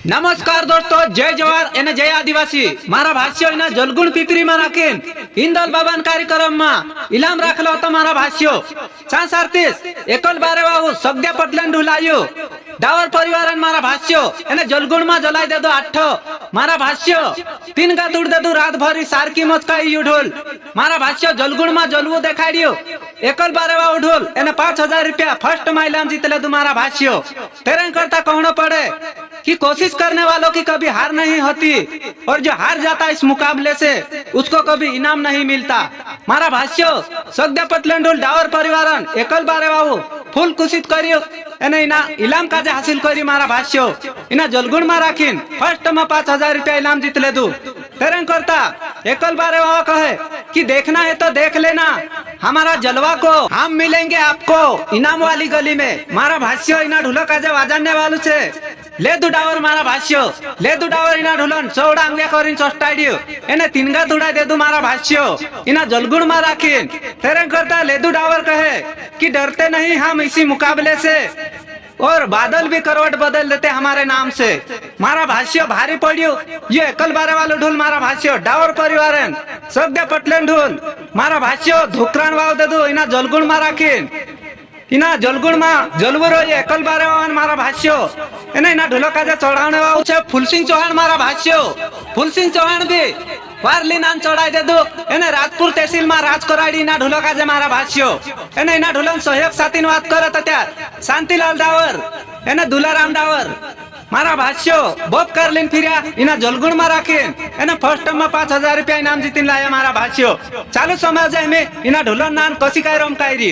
नमस्कार दोस्तों, जय जवाहर एने जय आदिवासी। मारा भाष्यो इना जलगुण पीपरी में राखीन इंदल बाबान कार्यक्रम में इलाम राखलो तो मारा भाष्यो 4:37 एकल बारे वाहु सगद्या पटलन ढुलायो डावर परिवारन मारा भाष्यो एने जलगुण में जलाई दे दो 8 मारा भाष्यो 3 का दूर दे दो रात भरी सारकी मचकाई ढोल मारा भाष्यो जलगुण में जलवो देखाड़ियो एकल बारे वाहु ढोल एने 5000 रुपया फर्स्ट माइलाम जीतले दो मारा भाष्यो। तेरे करता कहना पड़े कि कोशिश करने वालों की कभी हार नहीं होती और जो हार जाता इस मुकाबले से उसको कभी इनाम नहीं मिलता। मारा भाष्यो सगद्या पटलंडोल डावर परिवारन एकल बारे बाबू फुल कुशित करियो एने इना इलाम काजे हासिल करी मारा भाष्यो इना जलगुण में राखीन फर्स्ट में 5000 रुपया इनाम जीत ले दू। तेरे करता एकल बारे बाबा कहे कि देखना है तो देख लेना हमारा जलवा को, हम मिलेंगे आपको इनाम वाली गली में। मारा भाष्यो इना ढोलक काजे वाजाने वालू छे ले दू डावर मारा भाष्यो ले दू डावर इना ढोलन चौड़ा अंगल्या करीन चोस्टाड्यो एने 3 गा दुड़ा दे दू मारा भाष्यो इना जलगुण में राखीन। तेरे करता ले दू डावर कहे कि डरते नहीं हम इसी मुकाबले से और बादल भी करवट बदल देते हमारे नाम से। मारा भाष्यो भारी पड़ियो ये एकल बारे वालो ढोल मारा भाष्यो डावर परिवारन सगद्या पटलन ढोल मारा भाष्यो धुकरान वाव दे दू इना जलगुण में राखीन इना जलगुण में जलवरो ये एकल बारे वावन मारा भाष्यो एने इना ढोलक काजे चढ़ावने वाव छे फूलसिंह चौहान मारा भाष्यो। फूलसिंह चौहान भी वारली नाम चढ़ाई दे दो एने राजपुर तहसील में राज कराड़ी इना ढोलक काजे मारा भाष्यो एने इना ढोलन सहयोग साथी बात करत त्यार शांतिलाल डावर एने दुलाराम डावर मारा भाष्यो बोप करलिन फिरिया इना जलगुण में राखीन एने फर्स्ट में 5000 रुपया इनाम जीतीन लाया मारा भाष्यो। चालू समय जाए में इना ढोलन नान कसी काय रम कायरी